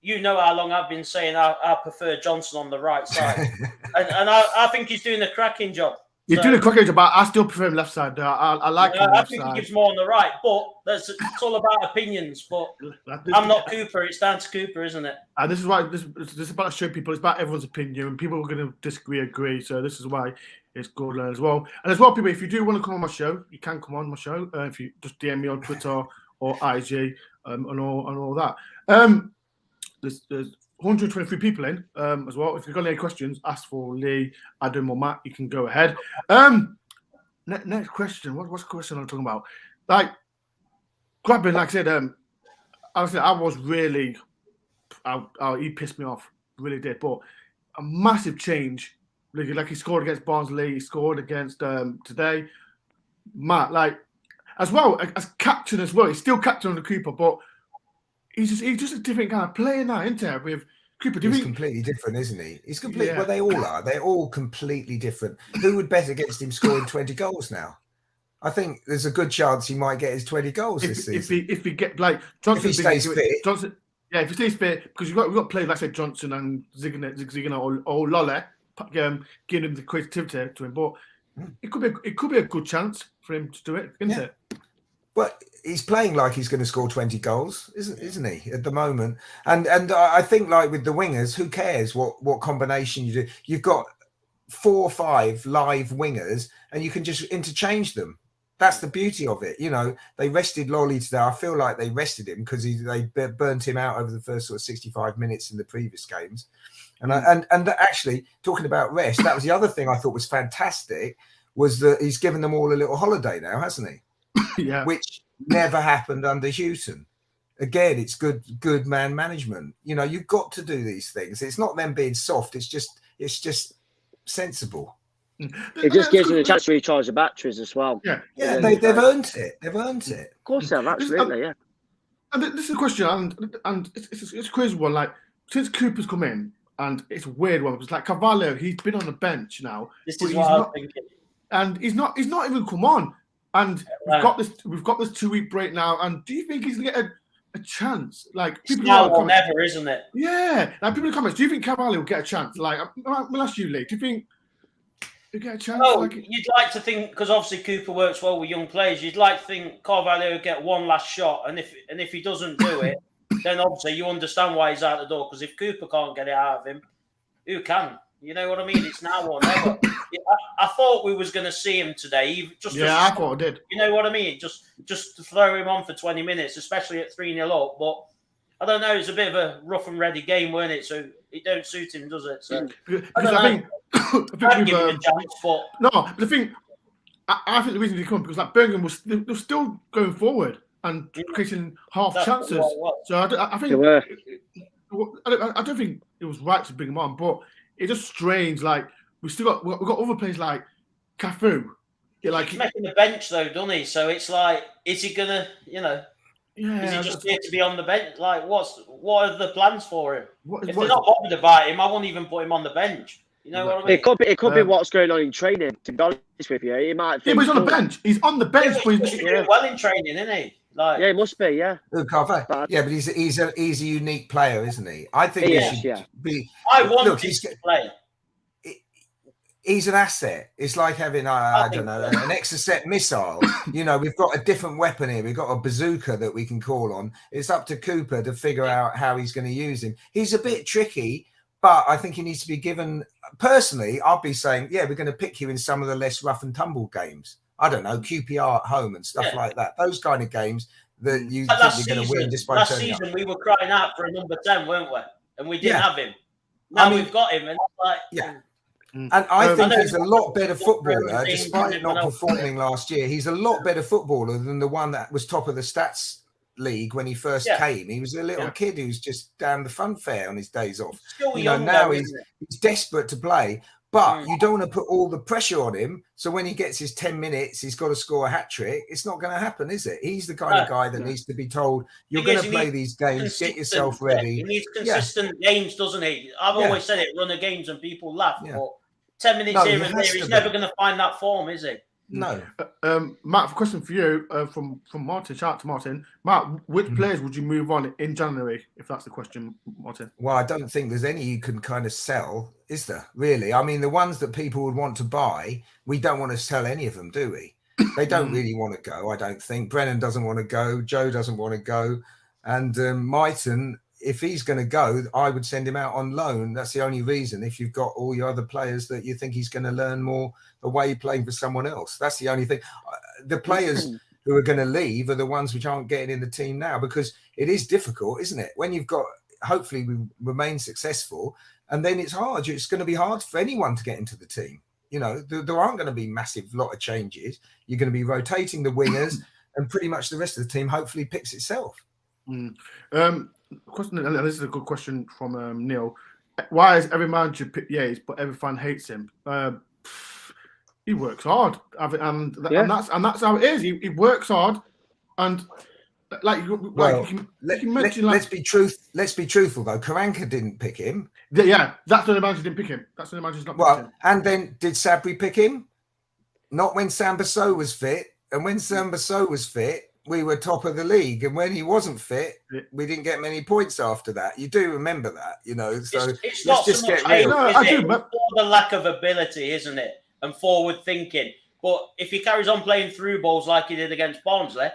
you know how long I've been saying I prefer Johnson on the right side. and I think he's doing a cracking job. He's doing a cracking job, but I still prefer him left side. I like him I left think side. he gives more on the right, but it's all about opinions. But I'm not Cooper. It's down to Cooper, isn't it? And this is why this is about to show people. It's about everyone's opinion, and people are going to disagree, agree. So this is why it's good as well. And as well, people, if you do want to come on my show, you can come on my show. If you just DM me on Twitter or IG and all that. There's 123 people in as well. If you've got any questions, ask for Lee, Adam, or Matt. You can go ahead. Next question. What's the question I'm talking about? Like grabbing, like I said, honestly, I was really. He pissed me off, really did. But a massive change. Like he scored against Barnsley, he scored against today. Matt, like as well as captain as well. He's still captain on the Cooper, but he's just a different kind of player now, isn't he? With Cooper, he's completely different, isn't he? He's completely. Yeah. Well, they all are. They're all completely different. Who would bet against him scoring 20 goals now? I think there's a good chance he might get his 20 goals this season. If he get like Johnson, if he stays fit. Johnson, yeah, if he stays fit, because we've got players like say Johnson and Zigana or Lolle, giving him the creativity to him. But it could be a good chance for him to do it, isn't it? But he's playing like he's going to score 20 goals, isn't he, at the moment? And I think like with the wingers, who cares what combination you do? You've got 4 or 5 live wingers, and you can just interchange them. That's the beauty of it. You know, they rested Lolle today. I feel like they rested him because they burnt him out over the first sort of 65 minutes in the previous games. And actually, talking about rest, that was the other thing I thought was fantastic, was that he's given them all a little holiday now, hasn't he? Yeah, which never happened under Houghton. Again, it's good man management. You know, you've got to do these things. It's not them being soft. It's just sensible. It just gives them a chance to recharge the batteries as well. Yeah, they've earned it. They've earned it. Of course, they have. Absolutely, yeah. And this is a question, and it's a crazy one. Like since Cooper's come in, and it's a weird one. It's like Carvalho. He's been on the bench now. This is what I'm thinking. And he's not even come on. And we've got this 2-week break now. And do you think he's gonna get a chance? Like people now or never, isn't it? Yeah. Like people in the comments, do you think Carvalho will get a chance? Like we'll ask you, Lee. Do you think he'll get a chance? Oh, you'd like to think, because obviously Cooper works well with young players. You'd like to think Carvalho will get one last shot, and if he doesn't do it, then obviously you understand why he's out the door. Because if Cooper can't get it out of him, who can? You know what I mean? It's now or never. I thought we was going to see him today. I thought I did. You know what I mean? Just to throw him on for 20 minutes, especially at 3-0 up. But I don't know. It's a bit of a rough and ready game, weren't it? So it don't suit him, does it? So I think I'd give him a chance, but the thing, I think the reason he come because like Birmingham was still going forward and creating half chances. So I think I don't think it was right to bring him on, but it's just strange. Like we've got other players like Cafu. Like he's making the bench though, doesn't he? So it's like, is he gonna, is he just here to be on the bench? Like, what are the plans for him? If they're not bothered about him, I won't even put him on the bench. You know what I mean? It could be what's going on in training. To be honest with you, he might. Yeah, but he's on the bench. He's on the bench. He's doing well in training, isn't he? Like, yeah, he must be. Yeah. Yeah, but he's a unique player, isn't he? I think he should be. I want him to play. He's an asset. It's like having, I don't know, an Exocet missile. We've got a different weapon here. We've got a bazooka that we can call on. It's up to Cooper to figure out how he's going to use him. He's a bit tricky, but I think he needs to be given. Personally, I'll be saying, yeah, we're going to pick you in some of the less rough and tumble games. I don't know, QPR at home and stuff like that. Those kind of games that you think you're going to win just by turning up. Last season, we were crying out for a number 10, weren't we? And we didn't have him. Now we've got him, and And I think he's a lot better footballer, despite not performing last year. He's a lot better footballer than the one that was top of the stats league when he first came. He was a little kid who's just down the fun fair on his days off. Now he's desperate to play, but you don't want to put all the pressure on him. So when he gets his 10 minutes, he's got to score a hat trick. It's not going to happen, is it? He's the kind of guy that needs to be told, you're going to play these games, get yourself ready. He needs consistent games, doesn't he? I've always said it, run the games and people laugh. But 10 minutes here and there, he's never going to find that form, is he? No. Matt, a question for you from Martin. Shout out to Martin. Matt, which players would you move on in January, if that's the question, Martin? Well, I don't think there's any you can kind of sell, is there? Really? I mean, the ones that people would want to buy, we don't want to sell any of them, do we? They don't really want to go, I don't think. Brennan doesn't want to go. Joe doesn't want to go. And Myton, if he's going to go, I would send him out on loan. That's the only reason. If you've got all your other players that you think he's going to learn more away playing for someone else, that's the only thing. The players who are going to leave are the ones which aren't getting in the team now, because it is difficult, isn't it? When you've got, hopefully we remain successful, and then it's hard. It's going to be hard for anyone to get into the team. You know, there aren't going to be massive lot of changes. You're going to be rotating the wingers, and pretty much the rest of the team hopefully picks itself. Question, and this is a good question from Neil. Why is every manager pick Yates, but every fan hates him? He works hard, and that's how it is. He works hard, and let's be truthful though. Karanka didn't pick him. Yeah, that's when the manager didn't pick him. That's when the manager's not picked him. And then did Sabri pick him? Not when Sambaso was fit, and when Sambaso was fit, we were top of the league, and when he wasn't fit, we didn't get many points after that. You do remember that, you know. So it's not just so get much real. it's more the lack of ability, isn't it, and forward thinking. But if he carries on playing through balls like he did against Barnsley,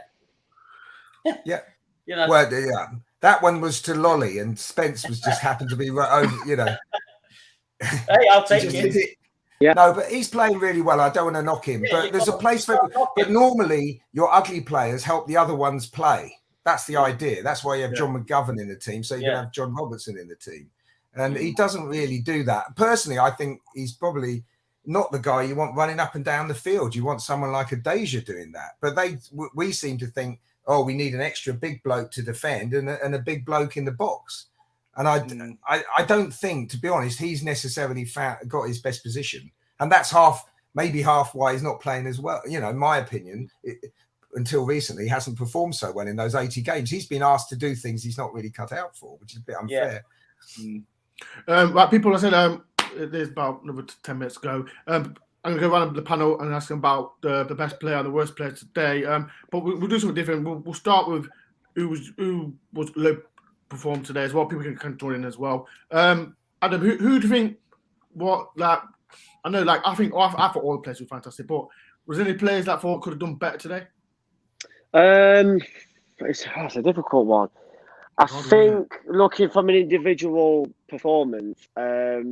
yeah, you know, well, yeah, that one was to Lolly, and Spence was just happened to be right over, you know. Hey, I'll take it. Yeah. No, but he's playing really well. I don't want to knock him, but there's a place for. But normally, your ugly players help the other ones play. That's the idea. That's why you have John McGovern in the team, so you can have John Robertson in the team, and he doesn't really do that. Personally, I think he's probably not the guy you want running up and down the field. You want someone like a Deja doing that. But we seem to think, oh, we need an extra big bloke to defend and a big bloke in the box. And I don't think, to be honest, he's necessarily got his best position. And that's maybe half why he's not playing as well. You know, in my opinion, until recently, he hasn't performed so well in those 80 games. He's been asked to do things he's not really cut out for, which is a bit unfair. Right, people, I said there's about another 10 minutes to go. I'm going to go around the panel and ask them about the best player and the worst player today. But we'll do something different. We'll start with who was low performed today as well. People can join in as well. Adam, who do you think? I know, I thought all the players were fantastic, but was there any players that thought could have done better today? It's a difficult one. I think looking from an individual performance, that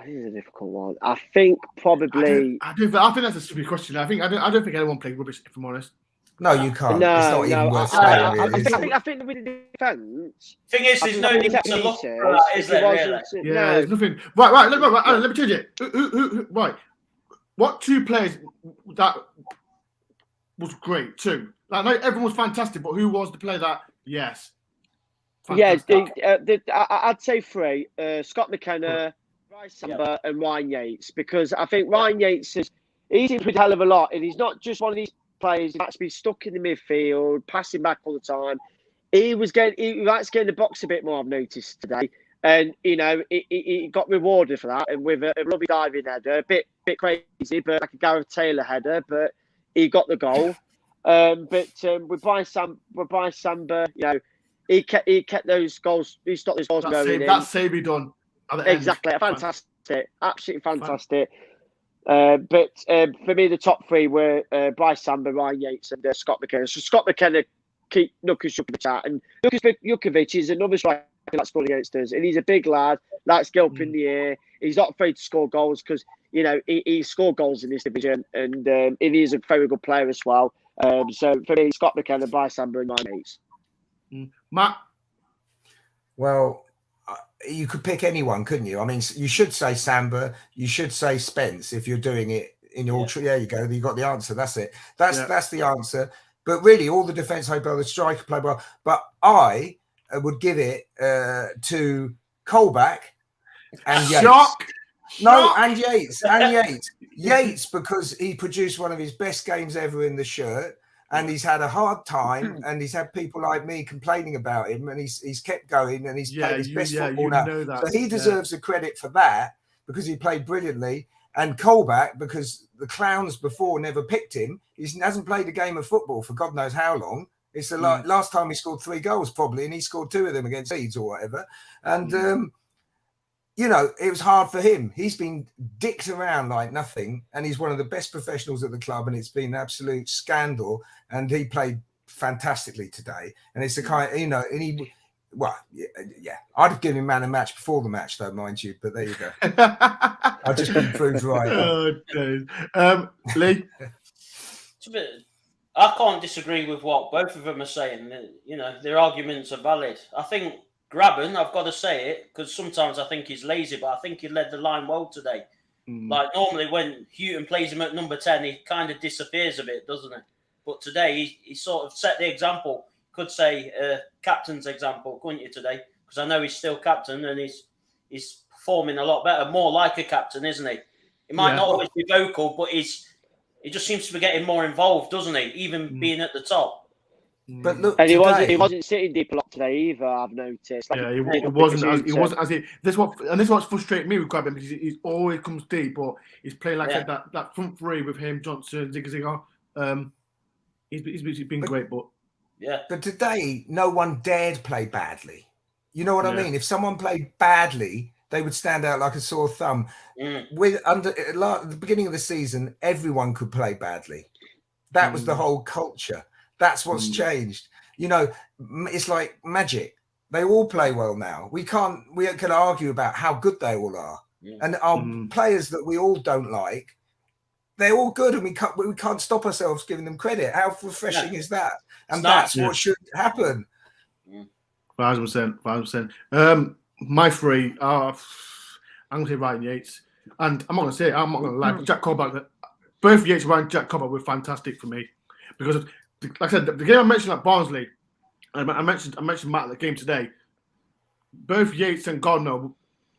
is a difficult one. I think probably. I think that's a stupid question. I don't think anyone played rubbish, if I'm honest. No, you can't. It's not even worth saying. I think with the defence. Thing is, there's no need to look for that, is there? Really? Yeah, there's nothing. Right. Let me change it. Right. What two players that was great too? Like, no, everyone was fantastic, but who was the player that? Yes. Fantastic. I'd say three: Scott McKenna, Bryce Samba, and Ryan Yates. Because I think Ryan Yates he's improved a hell of a lot, and he's not just one of these players that's been stuck in the midfield, passing back all the time. He likes getting the box a bit more, I've noticed today. And, you know, he got rewarded for that. And with a lovely diving header, a bit crazy, but like a Gareth Taylor header, but he got the goal. But with Bryce Samba, you know, he kept those goals, he stopped those goals going in. That save he done at the exactly, end. Fantastic. Absolutely fantastic. But for me, the top three were Bryce Samba, Ryan Yates, and Scott McKenna. So Scott McKenna keep Nukas Djukovic out, and Nukas Djukovic is another striker that scored against us, and he's a big lad, likes to get up in the air. He's not afraid to score goals because you know he scored goals in this division, and he is a very good player as well. So for me, Scott McKenna, Bryce Samba, and Ryan Yates. Matt. Well, you could pick anyone, couldn't you? I mean, you should say Samba, you should say Spence if you're doing it in your tree. There you go. You got the answer. That's it. That's the answer. But really, all the defence played well, the striker played well. But I would give it to Colback and Yates. And Yates. Yates, because he produced one of his best games ever in the shirt. And he's had a hard time, and he's had people like me complaining about him, and he's kept going, and he's played his best football now. So he deserves the credit for that because he played brilliantly. And Colback, because the clowns before never picked him. He hasn't played a game of football for God knows how long. It's the last time he scored 3 goals probably, and he scored 2 of them against Leeds or whatever. And you know, it was hard for him. He's been dicked around like nothing, and he's one of the best professionals at the club, and it's been an absolute scandal. And he played fantastically today. And it's the kind, you know, and he, well, yeah, I'd have given him man of match before the match, though, mind you. But there you go. I've just been proved right. Lee? I can't disagree with what both of them are saying. You know, their arguments are valid. I think Graben, I've got to say it, because sometimes I think he's lazy, but I think he led the line well today. Like, normally when Houghton plays him at number 10, he kind of disappears a bit, doesn't he? But today, he sort of set the example. Could say captain's example, couldn't you, today? Because I know he's still captain, and he's performing a lot better, more like a captain, isn't he? He might not always be vocal, but he just seems to be getting more involved, doesn't he? Even being at the top. But look, and today, he wasn't sitting deep a lot today either. I've noticed. Like, He wasn't as this is what's frustrating me with Graben, because he always comes deep, but he's playing like that front three with him, Johnson, Zigga. He's been great, but But today, no one dared play badly. You know what I mean? If someone played badly, they would stand out like a sore thumb. At the beginning of the season, everyone could play badly. That was the whole culture. That's what's changed. You know, it's like magic. They all play well now. We can argue about how good they all are. And our players that we all don't like, they're all good, and we can't stop ourselves giving them credit. How refreshing is that? And that's what should happen. 5%. My 3 are, I'm going to say Ryan Yates. And I'm not going to lie, Jack Colback, both Yates and Jack Colback were fantastic for me. Because, like I said, the game I mentioned at Barnsley, I mentioned Matt at the game today, both Yates and Garner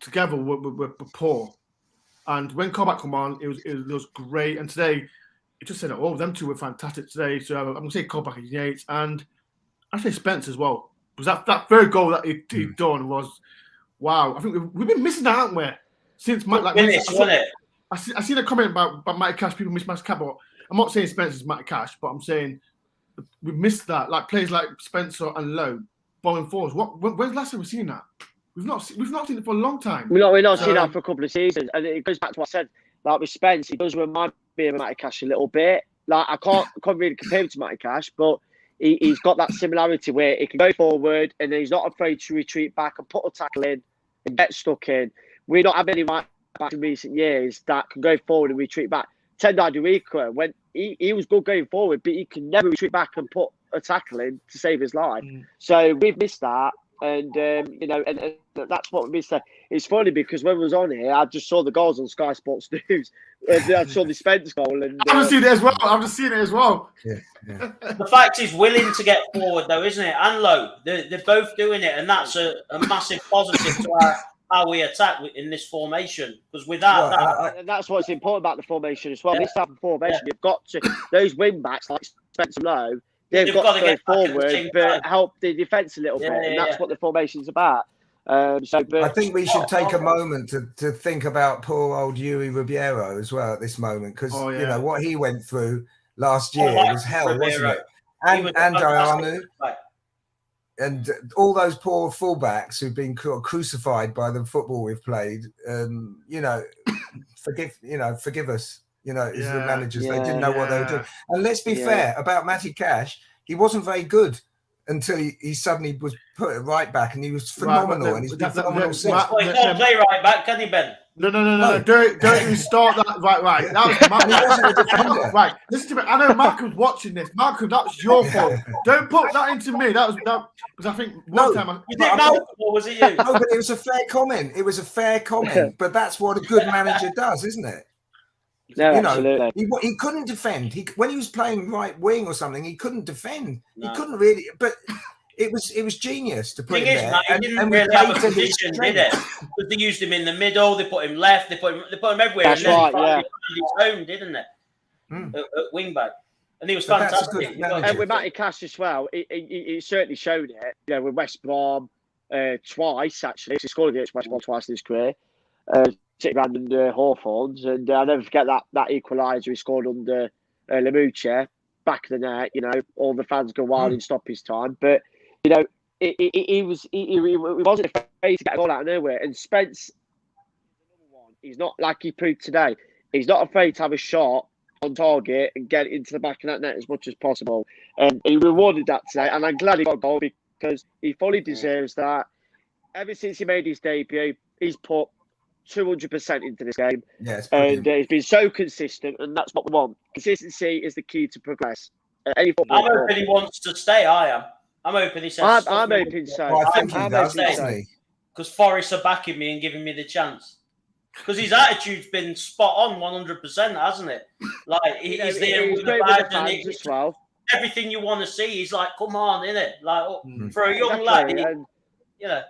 together were poor. And when Colback come on, it was great. And today, it just said, them two were fantastic today. So I'm going to say Colback and Yates. And I say Spence as well. Because that third goal that he done was, wow. I think we've been missing that, haven't we? Since I seen a comment about Matty Cash, people miss Matty Cash, but I'm not saying Spence is Matty Cash, but I'm saying we missed that. Like players like Spencer and Lowe, bowling forwards. When's the last time we've seen that? We've not seen it for a long time. We've not seen that for a couple of seasons, and it goes back to what I said. Like with Spence, he does remind me of Matty Cash a little bit. Like I can't really compare him to Matty Cash, but he's got that similarity where he can go forward and then he's not afraid to retreat back and put a tackle in and get stuck in. We don't have any right back in recent years that can go forward and retreat back. Tendai Duika, when he was good going forward, but he can never retreat back and put a tackle in to save his life. So we've missed that. And, and that's what we missed. It's funny because when we was on here, I just saw the goals on Sky Sports News. I saw the Spence goal. And I've just seen it as well. Yeah. The fact is willing to get forward, though, isn't it? And Lowe, they're both doing it. And that's a massive positive to how we attack in this formation. Because without that... And that's what's important about the formation as well. This type of formation, you've got to... Those wing-backs like Spence and Lowe, They've got to go forward, but help the defence a little bit, and that's what the formation's about. I think we should take a moment to think about poor old Yuri Ribeiro as well at this moment, because you know what he went through last year was hell, wasn't it? And Dianu, and all those poor fullbacks who've been crucified by the football we've played. Forgive us. You know, as the managers, they didn't know what they were doing. And let's be fair about Matty Cash, he wasn't very good until he suddenly was put at right back, and he was phenomenal. And he's been phenomenal since. Well, he can't play right back, can he, Ben? No. Don't even start that. Right. That was Malcolm. He wasn't a defender. Right, listen to me. I know Malcolm's watching this. Malcolm, that was your fault. Don't put that into me. That because I think one time. Was it Malcolm or was it you? No, but it was a fair comment. But that's what a good manager does, isn't it? No, absolutely. He couldn't defend. When he was playing right wing or something, he couldn't defend. No. He couldn't really. But it was genius to put him there. He didn't really have a position, did it? Because they used him in the middle. They put him left. They put him everywhere. That's right. He found his home, didn't they? At wing back, and he was fantastic. And with Matty Cash as well, he certainly showed it. You know, with West Brom twice actually. He scored against West Brom twice in his career. City ran under Hawthorns, and I'll never forget that equaliser he scored under Lamuccia, back of the net. You know, all the fans go wild in stoppage time. But you know, he wasn't afraid to get a goal out of nowhere. And Spence, he's not like he proved today. He's not afraid to have a shot on target and get it into the back of that net as much as possible. And he rewarded that today, and I'm glad he got a goal because he fully deserves that. Ever since he made his debut, he's put 200% into this game, and he's been so consistent, and that's what we want. Consistency is the key to progress. Any football. I'm hoping he wants to stay. I am. I'm hoping he says. I'm hoping so. Well, I think he does, doesn't he? Because Forest are backing me and giving me the chance. Because his attitude's been spot on 100%, hasn't it? Like he's there with the badge and as well. Everything you want to see. He's like, come on, innit? Like for a young lad, you know. Yeah.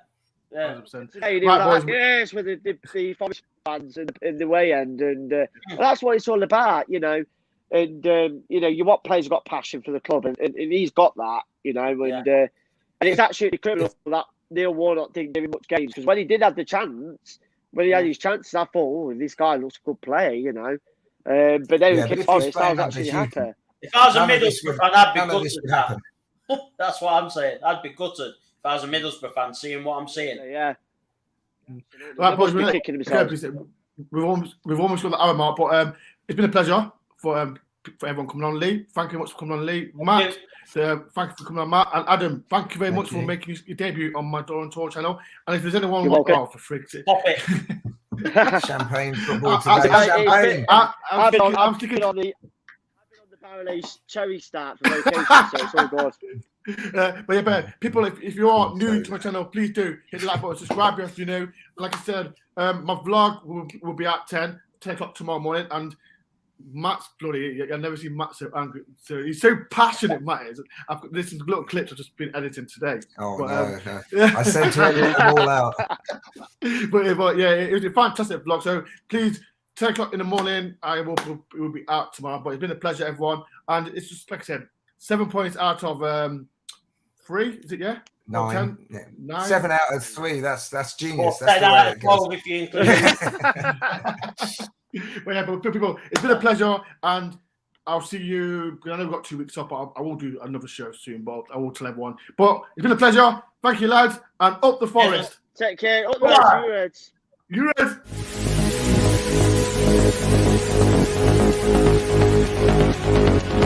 Today, right, yes, with the Forest fans in the way end, and that's what it's all about, you know. And you know, you want players who've got passion for the club, and he's got that, you know. And it's absolutely criminal that Neil Warnock didn't give him much games, because when he did have the chance, when he had his chances, I thought, this guy looks a good player, you know. But then he Forest, I was actually happy. If I was a Middlesbrough fan, I'd be gutted. That's what I'm saying. I'd be gutted. If I was a Middlesbrough fan, seeing what I'm seeing. Yeah. Right, boys, we've almost got the hour mark, but it's been a pleasure for everyone coming on. Lee, thank you very much for coming on, Lee. Matt, thank you for coming on, Matt. And Adam, thank you very much for making your debut on my DoreOnTour channel. And if there's anyone who wants for freaks, pop it. Champagne football today. I'm sticking on the Barrel cherry start for location, so it's all good. But people, if you are new to my channel, please do hit the like button, subscribe if you know. Like I said, my vlog will be at 10 o'clock tomorrow morning, and Matt's bloody. I've never seen Matt so angry. So he's so passionate, Matt is. I've got this little clips I've just been editing today. Oh, no. I said to edit them all out. But yeah, it was a fantastic vlog. So please, 10 o'clock in the morning, it will be out tomorrow. But it's been a pleasure, everyone. And it's just, like I said, 7 points out of 3, is it? Yeah, 9. 9. 7 out of 3. That's genius. That's the way it goes. If you include But yeah, but people, it's been a pleasure, and I'll see you. I know we've got 2 weeks off, but I will do another show soon. But I will tell everyone. But it's been a pleasure. Thank you, lads, and up the Forest. Take care. Up the Reds. You Reds.